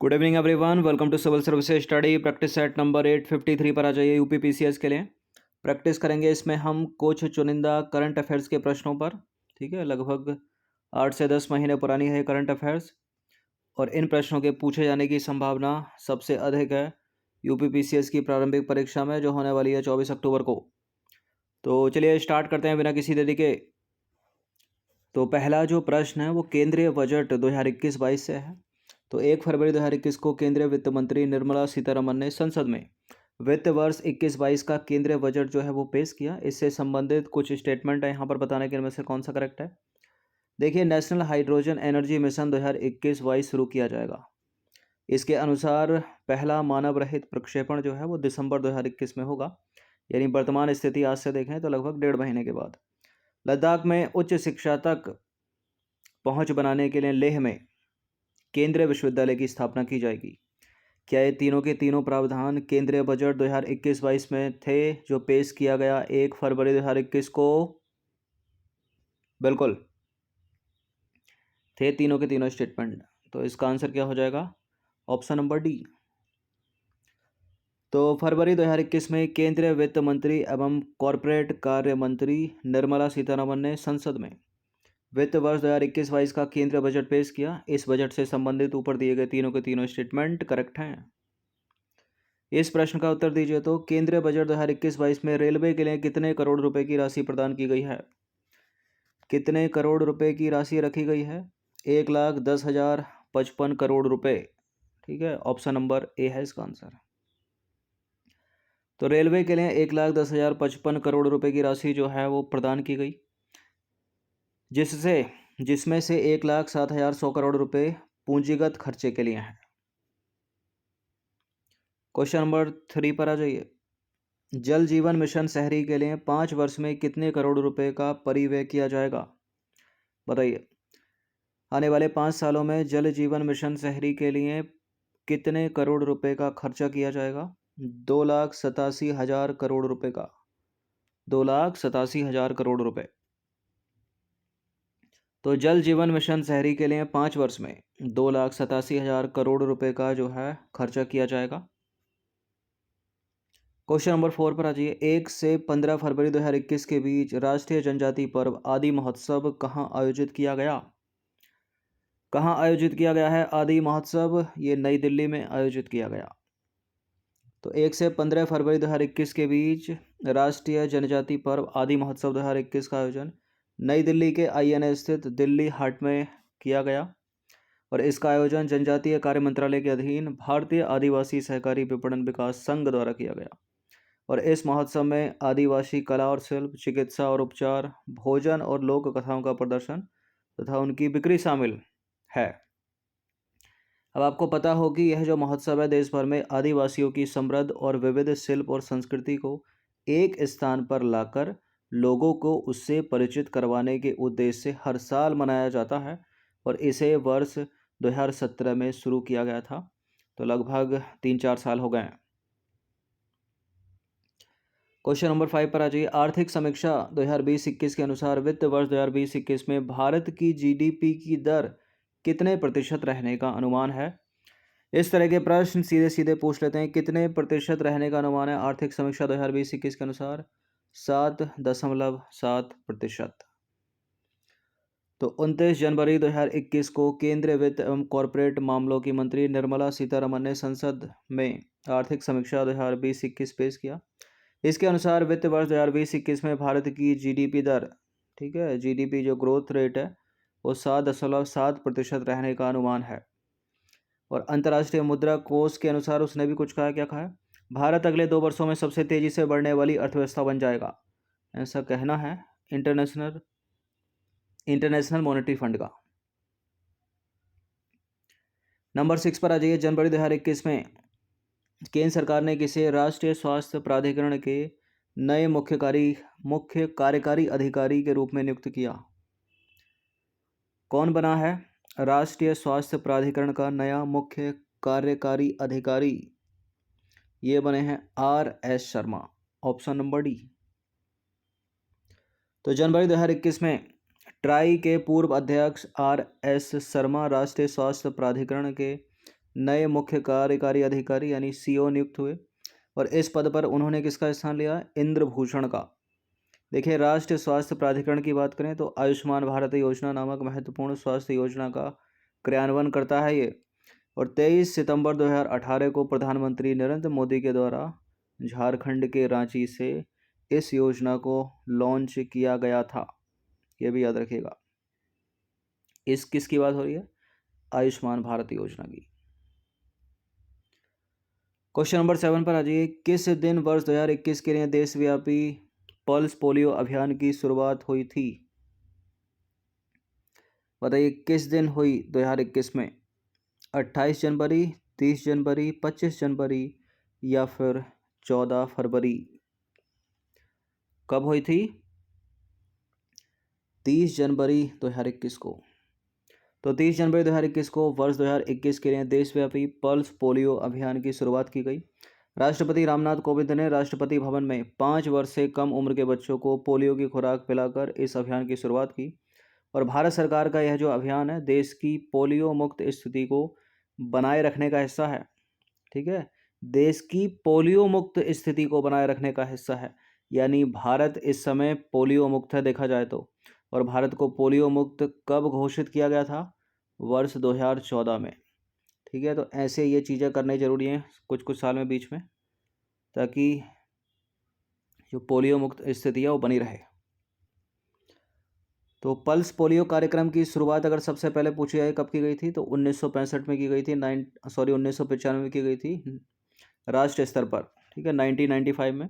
Good evening everyone, welcome to civil services study practice set number 853 पर आ जाइए। UP PCS के लिए practice करेंगे। इसमें हम कुछ चुनिंदा करंट अफेयर्स के प्रश्नों पर, ठीक है, लगभग 8 से 10 महीने पुरानी है करंट अफेयर्स, और इन प्रश्नों के पूछे जाने की संभावना सबसे अधिक है यूपी पीसीएस की प्रारंभिक परीक्षा में, जो होने वाली है 24 अक्टूबर को। तो चलिए स्टार्ट करते हैं बिना किसी देरी के। तो पहला जो प्रश्न है वो केंद्रीय बजट 2021-22 से है। तो 1 फरवरी 2021 को केंद्रीय वित्त मंत्री निर्मला सीतारमण ने संसद में वित्त वर्ष 21-22 का केंद्रीय बजट जो है वो पेश किया। इससे संबंधित कुछ स्टेटमेंट है यहाँ पर बताने के, इनमें से कौन सा करेक्ट है। देखिए, नेशनल हाइड्रोजन एनर्जी मिशन 2021-22 शुरू किया जाएगा। इसके अनुसार पहला मानव रहित प्रक्षेपण जो है वो दिसंबर 2021 में होगा, यानी वर्तमान स्थिति आज से देखें तो लगभग 1.5 महीने के बाद। लद्दाख में उच्च शिक्षा तक पहुंच बनाने के लिए लेह में केंद्रीय विश्वविद्यालय की स्थापना की जाएगी। क्या ये तीनों के तीनों प्रावधान केंद्रीय बजट 2021-22 में थे, जो पेश किया गया 1 फरवरी 2021 को? बिल्कुल थे तीनों के तीनों स्टेटमेंट। तो इसका आंसर क्या हो जाएगा? Option number D. तो फरवरी 2021 में केंद्रीय वित्त मंत्री एवं कॉरपोरेट कार्य मंत्री निर्मला सीतारमण ने संसद में वित्त वर्ष 2021-22 का केंद्रीय बजट पेश किया। इस बजट से संबंधित ऊपर दिए गए तीनों के तीनों स्टेटमेंट करेक्ट हैं। इस प्रश्न का उत्तर दीजिए। तो केंद्रीय बजट 2021-22 में रेलवे के लिए कितने करोड़ रुपए की राशि प्रदान की गई है? कितने करोड़ रुपए की राशि रखी गई है? 1,10,055 करोड़ रुपए। ठीक है, ऑप्शन नंबर ए है इसका आंसर। तो रेलवे के लिए 1,10,055 करोड़ रुपए की राशि जो है वो प्रदान की गई, जिसमें से 1,07,100 करोड़ रुपए पूंजीगत खर्चे के लिए हैं। क्वेश्चन नंबर 3 पर आ जाइए। जल जीवन मिशन शहरी के लिए 5 वर्ष में कितने करोड़ रुपए का परिव्यय किया जाएगा? बताइए, आने वाले 5 सालों में जल जीवन मिशन शहरी के लिए कितने करोड़ रुपए का खर्चा किया जाएगा? 2,87,000 करोड़ रुपए का। 2,87,000 करोड़ रुपए। तो जल जीवन मिशन शहरी के लिए 5 वर्ष में 2,87,000 करोड़ रुपए का जो है खर्चा किया जाएगा। क्वेश्चन नंबर 4 पर आ जाइए। 1 से 15 फरवरी 2021 के बीच राष्ट्रीय जनजाति पर्व आदि महोत्सव कहाँ आयोजित किया गया? कहाँ आयोजित किया गया है आदि महोत्सव? ये नई दिल्ली में आयोजित किया गया। तो 1 से 15 फरवरी 2021 के बीच राष्ट्रीय जनजाति पर्व आदि महोत्सव 2021 का आयोजन नई दिल्ली के INA स्थित दिल्ली हाट में किया गया, और इसका आयोजन जनजातीय कार्य मंत्रालय के अधीन भारतीय आदिवासी सहकारी विपणन विकास संघ द्वारा किया गया। और इस महोत्सव में आदिवासी कला और शिल्प, चिकित्सा और उपचार, भोजन और लोक कथाओं का प्रदर्शन तथा उनकी बिक्री शामिल है। अब आपको पता हो कि यह जो महोत्सव है देश भर में आदिवासियों की समृद्ध और विविध शिल्प और संस्कृति को एक स्थान पर लाकर लोगों को उससे परिचित करवाने के उद्देश्य से हर साल मनाया जाता है, और इसे वर्ष 2017 में शुरू किया गया था। तो लगभग 3-4 साल हो गए हैं। क्वेश्चन नंबर 5 पर आ जाइए। आर्थिक समीक्षा 2020-21 के अनुसार वित्त वर्ष 2020-21 में भारत की GDP की दर कितने प्रतिशत रहने का अनुमान है? इस तरह के प्रश्न सीधे सीधे पूछ लेते हैं। कितने प्रतिशत रहने का अनुमान है आर्थिक समीक्षा 2020-21 के अनुसार? 7.7%। तो 29 जनवरी 2021 को केंद्रीय वित्त एवं कॉरपोरेट मामलों की मंत्री निर्मला सीतारमण ने संसद में आर्थिक समीक्षा 2020-21 पेश किया। इसके अनुसार वित्त वर्ष 2020-21 में भारत की GDP दर, ठीक है, GDP जो ग्रोथ रेट है वो 7.7% रहने का अनुमान है। और अंतर्राष्ट्रीय मुद्रा कोष के अनुसार उसने भी कुछ कहा। क्या कहा है? भारत अगले 2 वर्षों में सबसे तेजी से बढ़ने वाली अर्थव्यवस्था बन जाएगा, ऐसा कहना है इंटरनेशनल मॉनेटरी फंड का। नंबर 6 पर आ जाइए। जनवरी 2021 में केंद्र सरकार ने किसे राष्ट्रीय स्वास्थ्य प्राधिकरण के नए मुख्य कार्यकारी अधिकारी के रूप में नियुक्त किया? कौन बना है राष्ट्रीय स्वास्थ्य प्राधिकरण का नया मुख्य कार्यकारी अधिकारी? ये बने हैं RS Sharma, option number D. तो जनवरी 2021 में ट्राई के पूर्व अध्यक्ष RS शर्मा राष्ट्रीय स्वास्थ्य प्राधिकरण के नए मुख्य कार्यकारी अधिकारी यानी सीओ नियुक्त हुए और इस पद पर उन्होंने किसका स्थान लिया? इंद्रभूषण का। देखिए, राष्ट्रीय स्वास्थ्य प्राधिकरण की बात करें तो आयुष्मान भारत योजना नामक महत्वपूर्ण स्वास्थ्य योजना का क्रियान्वयन करता है ये। और 23 सितंबर 2018 को प्रधानमंत्री नरेंद्र मोदी के द्वारा झारखंड के रांची से इस योजना को लॉन्च किया गया था, ये भी याद रखिएगा। इस किसकी बात हो रही है? आयुष्मान भारत योजना की। क्वेश्चन नंबर 7 पर आ जाइए। किस दिन वर्ष 2021 के लिए देशव्यापी पल्स पोलियो अभियान की शुरुआत हुई थी? बताइए किस दिन हुई 2021 में? 28 जनवरी, 30 जनवरी, 25 जनवरी या फिर 14 फरवरी? कब हुई थी? 30 जनवरी 2021 को। तो 30 जनवरी 2021 को वर्ष 2021 के लिए देशव्यापी पल्स पोलियो अभियान की शुरुआत की गई। राष्ट्रपति रामनाथ कोविंद ने राष्ट्रपति भवन में 5 वर्ष से कम उम्र के बच्चों को पोलियो की खुराक पिलाकर इस अभियान की शुरुआत की। और भारत सरकार का यह जो अभियान है देश की पोलियो मुक्त स्थिति को बनाए रखने का हिस्सा है। ठीक है, देश की पोलियो मुक्त स्थिति को बनाए रखने का हिस्सा है, यानी भारत इस समय पोलियो मुक्त है देखा जाए तो। और भारत को पोलियो मुक्त कब घोषित किया गया था? वर्ष 2014 में। ठीक है, तो ऐसे ये चीज़ें करनी जरूरी हैं कुछ कुछ साल में बीच में, ताकि जो पोलियो मुक्त स्थिति है वो बनी रहे। तो पल्स पोलियो कार्यक्रम की शुरुआत अगर सबसे पहले पूछी जाए कब की गई थी तो 1965 में की गई थी। 1995 में की गई थी राष्ट्रीय स्तर पर। ठीक है, 1995 में।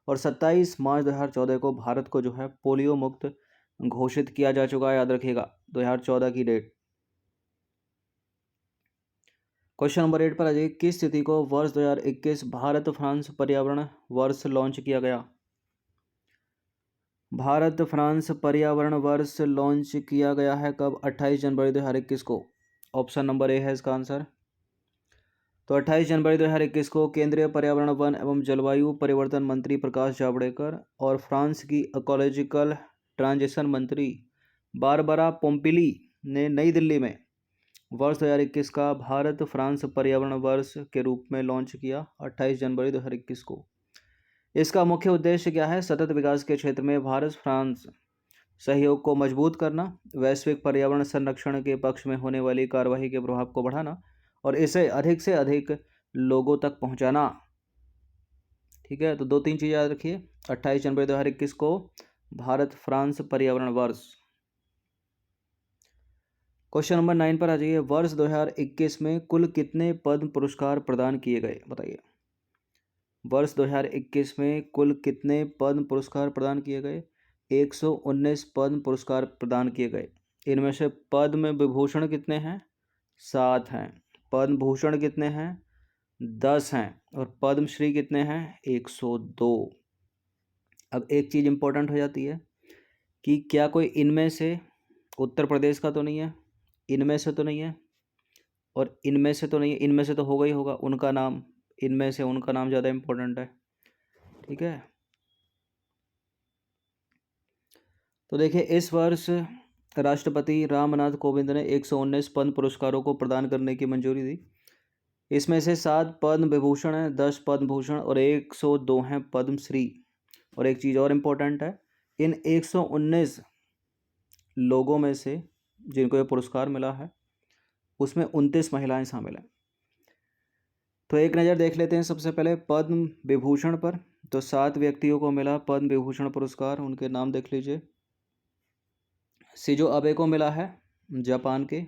और 27 मार्च 2014 को भारत को जो है पोलियो मुक्त घोषित किया जा चुका है, याद रखिएगा 2014 की डेट। क्वेश्चन नंबर 8 पर आ जाइए। किस तिथि को वर्ष 2021 भारत फ्रांस पर्यावरण वर्ष लॉन्च किया गया? भारत फ्रांस पर्यावरण वर्ष लॉन्च किया गया है कब? 28 जनवरी 2021 को। ऑप्शन नंबर ए है इसका आंसर। तो 28 जनवरी 2021 को केंद्रीय पर्यावरण वन एवं जलवायु परिवर्तन मंत्री प्रकाश जावड़ेकर और फ्रांस की इकोलॉजिकल ट्रांजिशन मंत्री बारबरा पोम्पिली ने नई दिल्ली में वर्ष 2021 का भारत फ्रांस पर्यावरण वर्ष के रूप में लॉन्च किया 28 जनवरी 2021 को। इसका मुख्य उद्देश्य क्या है? सतत विकास के क्षेत्र में भारत फ्रांस सहयोग को मजबूत करना, वैश्विक पर्यावरण संरक्षण के पक्ष में होने वाली कार्यवाही के प्रभाव को बढ़ाना और इसे अधिक से अधिक लोगों तक पहुंचाना। ठीक है, तो 2-3 चीज़ याद रखिए। 28 जनवरी 2021 को भारत फ्रांस पर्यावरण वर्ष। क्वेश्चन नंबर 9 पर आ जाइए। वर्ष 2021 में कुल कितने पद्म पुरस्कार प्रदान किए गए? बताइए। वर्ष 2021 में कुल कितने पद्म पुरस्कार प्रदान किए गए? 119 पद्म पुरस्कार प्रदान किए गए। इनमें से पद्म विभूषण कितने हैं? 7 हैं। पद्म भूषण कितने हैं? 10 हैं। और पद्मश्री कितने हैं? 102। अब एक चीज़ इंपॉर्टेंट हो जाती है कि क्या कोई इनमें से उत्तर प्रदेश का तो नहीं है, इनमें से तो नहीं है, और इनमें से तो नहीं है। इनमें से तो होगा ही होगा उनका नाम, इनमें से उनका नाम ज़्यादा इंपॉर्टेंट है। ठीक है, तो देखिए इस वर्ष राष्ट्रपति रामनाथ कोविंद ने 119 पद्म पुरस्कारों को प्रदान करने की मंजूरी दी। इसमें से 7 पद्म विभूषण हैं, 10 पद्म भूषण और 102 हैं पद्मश्री। और एक चीज़ और इम्पोर्टेंट है, इन 119 लोगों में से जिनको ये पुरस्कार मिला है उसमें 29 महिलाएं शामिल हैं। तो एक नज़र देख लेते हैं सबसे पहले पद्म विभूषण पर। तो 7 व्यक्तियों को मिला पद्म विभूषण पुरस्कार, उनके नाम देख लीजिए। शिजो अबे को मिला है जापान के,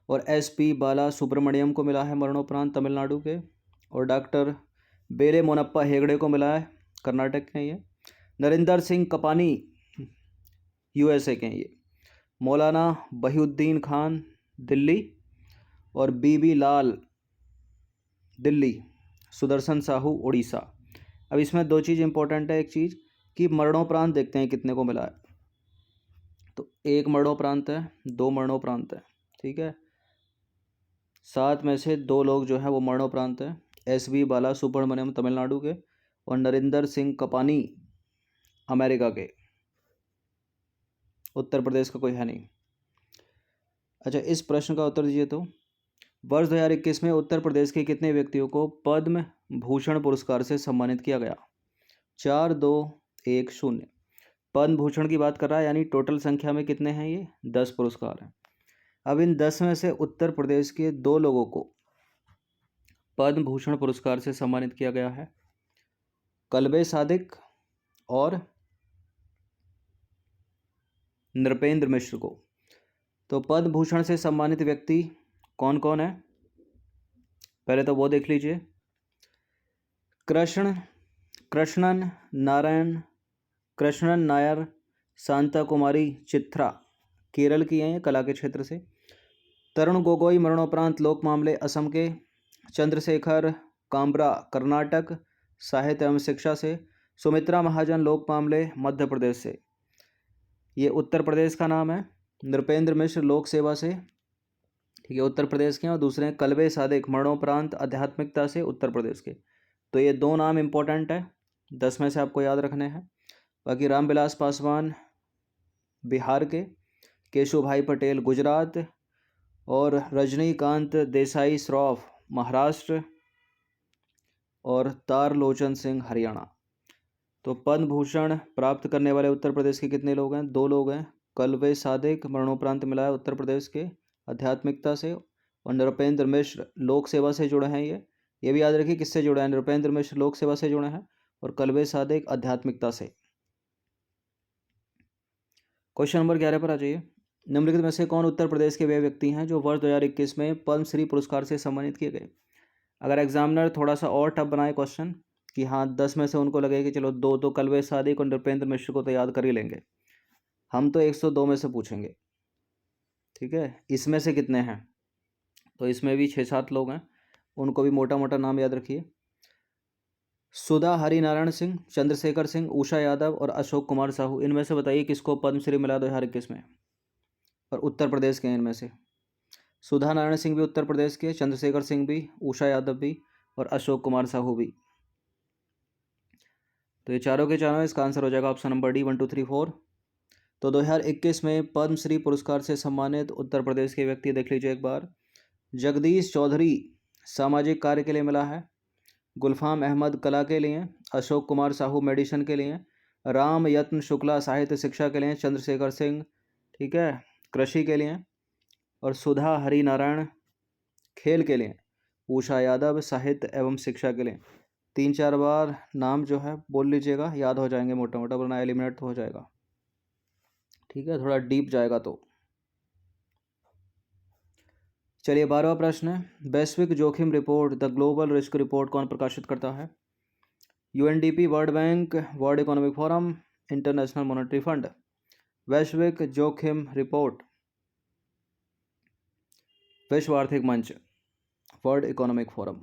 और SP बाला सुब्रमण्यम को मिला है मरणोपरांत तमिलनाडु के, और डॉक्टर बेले मोनप्पा हेगड़े को मिला है कर्नाटक के ये, नरिंदर सिंह कपानी USA के ये, मौलाना बहीउद्दीन खान दिल्ली, और BB लाल दिल्ली, सुदर्शन साहू उड़ीसा। अब इसमें 2 चीज़ इंपॉर्टेंट है। एक चीज़ कि मरणोपरांत देखते हैं कितने को मिला है। तो 1 मरणोपरांत है, 2 मरणोपरांत है। ठीक है, 7 में से 2 लोग जो है वो मरणोपरांत है, SB बाला सुब्रमण्यम तमिलनाडु के और नरिंदर सिंह कपानी अमेरिका के। उत्तर प्रदेश का कोई है नहीं। अच्छा, इस प्रश्न का उत्तर दीजिए। तो वर्ष 2021 में उत्तर प्रदेश के कितने व्यक्तियों को पद्म भूषण पुरस्कार से सम्मानित किया गया? 4, 2, 1, 0। पद्म भूषण की बात कर रहा है, यानी टोटल संख्या में कितने हैं? ये 10 पुरस्कार हैं। अब इन 10 में से उत्तर प्रदेश के 2 लोगों को पद्म भूषण पुरस्कार से सम्मानित किया गया है, कल्बे सादिक और नृपेंद्र मिश्र को। तो पद्म भूषण से सम्मानित व्यक्ति कौन कौन है? पहले तो वो देख लीजिए। कृष्णन नायर शांता कुमारी चित्रा केरल की हैं, कला के क्षेत्र से। तरुण गोगोई मरणोपरांत लोक मामले असम के। चंद्रशेखर काम्बरा कर्नाटक साहित्य एवं शिक्षा से। सुमित्रा महाजन लोक मामले मध्य प्रदेश से। ये उत्तर प्रदेश का नाम है। नृपेंद्र मिश्र लोक सेवा से, ठीक है, उत्तर प्रदेश के। और दूसरे हैं कल्बे सादिक मरणोपरांत आध्यात्मिकता से, उत्तर प्रदेश के। तो ये 2 नाम इंपॉर्टेंट है, 10 में से आपको याद रखने हैं। बाकी रामविलास पासवान बिहार के, केशु भाई पटेल गुजरात और रजनीकांत देसाई श्रॉफ महाराष्ट्र और तारलोचन सिंह हरियाणा। तो पद्म भूषण प्राप्त करने वाले उत्तर प्रदेश के कितने लोग हैं? 2 लोग हैं। कल्बे सादिक मरणोपरांत मिला है उत्तर प्रदेश के आध्यात्मिकता से, और नृपेंद्र मिश्र लोक सेवा से जुड़े हैं। ये भी याद रखिए किससे जुड़े हैं? नृपेंद्र मिश्र लोक सेवा से जुड़े हैं और कल्बे सादिक आध्यात्मिकता से। क्वेश्चन नंबर 11 पर आ जाइए। निम्नलिखित में से कौन उत्तर प्रदेश के वे व्यक्ति हैं जो वर्ष 2021 में पद्मश्री पुरस्कार से सम्मानित किए गए? अगर एग्जामिनर थोड़ा सा और टफ बनाए क्वेश्चन कि हाँ 10 में से उनको लगे कि चलो 2 तो कल्बे सादिक और नृपेंद्र मिश्र को तो याद कर ही लेंगे, हम तो 102 में से पूछेंगे, ठीक है, इसमें से कितने हैं? तो इसमें भी 6-7 लोग हैं, उनको भी मोटा मोटा नाम याद रखिए। सुधा हरिनारायण सिंह, चंद्रशेखर सिंह, उषा यादव और अशोक कुमार साहू। इनमें से बताइए किसको पद्मश्री मिला 2021 में, और उत्तर प्रदेश के हैं इनमें से। सुधा नारायण सिंह भी उत्तर प्रदेश के, चंद्रशेखर सिंह भी, उषा यादव भी और अशोक कुमार साहू भी। तो ये चारों के चारों, इसका आंसर हो जाएगा ऑप्शन नंबर डी 1, 2, 3, 4। तो 2021 में पद्मश्री पुरस्कार से सम्मानित उत्तर प्रदेश के व्यक्ति देख लीजिए एक बार। जगदीश चौधरी सामाजिक कार्य के लिए मिला है, गुलफाम अहमद कला के लिए, अशोक कुमार साहू मेडिसिन के लिए, राम यत्न शुक्ला साहित्य शिक्षा के लिए, चंद्रशेखर सिंह, ठीक है, कृषि के लिए, और सुधा हरिनारायण खेल के लिए, उषा यादव साहित्य एवं शिक्षा के लिए। 3-4 बार नाम जो है बोल लीजिएगा, याद हो जाएंगे मोटा मोटा, वरना एलिमिनेट तो हो जाएगा, ठीक है, थोड़ा डीप जाएगा तो। चलिए 12वां प्रश्न है, वैश्विक जोखिम report the global risk report कौन प्रकाशित करता है? UNDP, world bank, world economic forum, international monetary fund. वैश्विक जोखिम रिपोर्ट, विश्व आर्थिक मंच, वर्ल्ड इकोनॉमिक फोरम।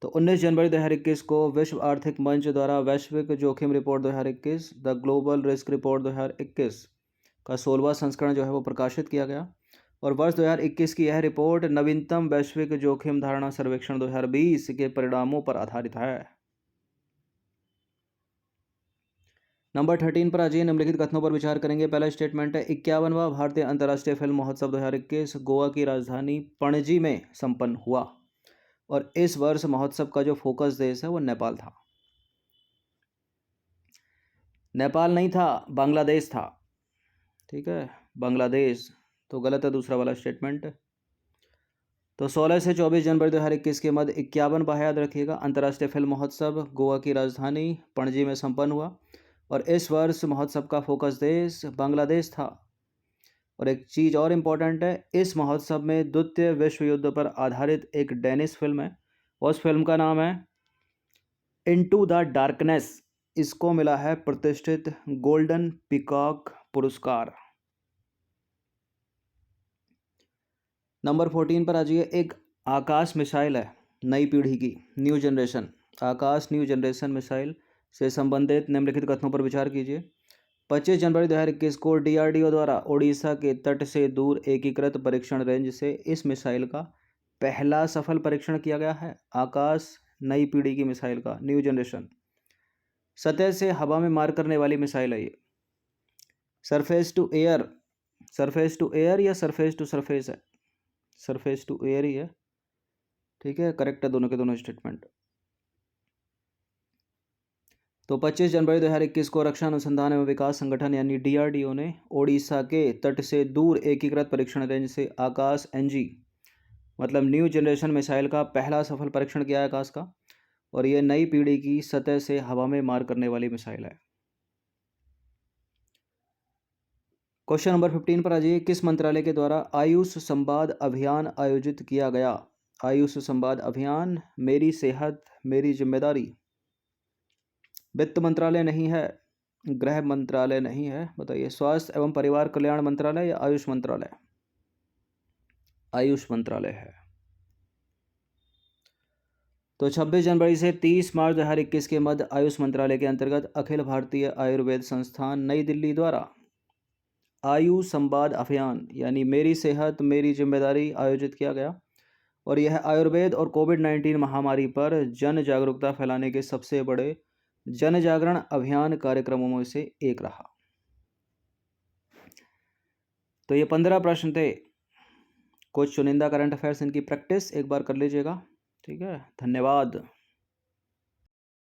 तो 19 जनवरी 2021 को विश्व आर्थिक मंच द्वारा वैश्विक जोखिम report 2021 the global risk report 2021 का 16वां संस्करण जो है वो प्रकाशित किया गया। और वर्ष 2021 की यह रिपोर्ट नवीनतम वैश्विक जोखिम धारणा सर्वेक्षण 2020 के परिणामों पर आधारित है। नंबर 13 पर आइए, निम्नलिखित कथनों पर विचार करेंगे। पहला स्टेटमेंट है, 51वां भारतीय अंतर्राष्ट्रीय फिल्म महोत्सव 2021 गोवा की राजधानी पणजी में संपन्न हुआ, और इस वर्ष महोत्सव का जो फोकस देश है वो नेपाल था। नेपाल नहीं था, बांग्लादेश था, ठीक है, बांग्लादेश। तो गलत है दूसरा वाला स्टेटमेंट। तो 16 से 24 जनवरी 2021 के मध्य 51वां याद रखिएगा अंतर्राष्ट्रीय फिल्म महोत्सव गोवा की राजधानी पणजी में संपन्न हुआ, और इस वर्ष महोत्सव का फोकस देश बांग्लादेश था। और एक चीज़ और इम्पोर्टेंट है, इस महोत्सव में द्वितीय विश्व युद्ध पर आधारित एक डेनिश फिल्म है, उस फिल्म का नाम है इनटू द डार्कनेस। इसको मिला है प्रतिष्ठित गोल्डन पीकॉक पुरस्कार। नंबर 14 पर आ जाइए। एक आकाश मिसाइल है नई पीढ़ी की, न्यू जनरेशन, आकाश न्यू जनरेशन मिसाइल से संबंधित निम्नलिखित कथनों पर विचार कीजिए। 25 जनवरी 2021 को डीआरडीओ द्वारा ओडिशा के तट से दूर एकीकृत परीक्षण रेंज से इस मिसाइल का पहला सफल परीक्षण किया गया है। आकाश नई पीढ़ी की मिसाइल का, न्यू जनरेशन, सतह से हवा में मार करने वाली मिसाइल है ये। सरफेस टू एयर या सरफेस टू सरफेस है, सरफेस टू एयर ही है, ठीक है, करेक्ट है दोनों के दोनों स्टेटमेंट। तो 25 जनवरी 2021 को रक्षा अनुसंधान एवं विकास संगठन यानी DRDO ने ओडिशा के तट से दूर एकीकृत परीक्षण रेंज से आकाश NG मतलब न्यू जनरेशन मिसाइल का पहला सफल परीक्षण किया है आकाश का, और यह नई पीढ़ी की सतह से हवा में मार करने वाली मिसाइल है। क्वेश्चन नंबर 15 पर आ जाइए। किस मंत्रालय के द्वारा आयुष संवाद अभियान आयोजित किया गया? आयुष संवाद अभियान, मेरी सेहत मेरी जिम्मेदारी। वित्त मंत्रालय नहीं है, गृह मंत्रालय नहीं है, बताइए स्वास्थ्य एवं परिवार कल्याण मंत्रालय या आयुष मंत्रालय? आयुष मंत्रालय है। तो 26 जनवरी से 30 मार्च 2021 के मध्य आयुष मंत्रालय के अंतर्गत अखिल भारतीय आयुर्वेद संस्थान नई दिल्ली द्वारा आयुष संवाद अभियान यानी मेरी सेहत मेरी जिम्मेदारी आयोजित किया गया, और यह आयुर्वेद और कोविड-19 महामारी पर जन जागरूकता फैलाने के सबसे बड़े जन जागरण अभियान कार्यक्रमों में से एक रहा। तो ये 15 प्रश्न थे, कुछ चुनिंदा करंट अफेयर्स, इनकी प्रैक्टिस एक बार कर लीजिएगा, ठीक है। धन्यवाद।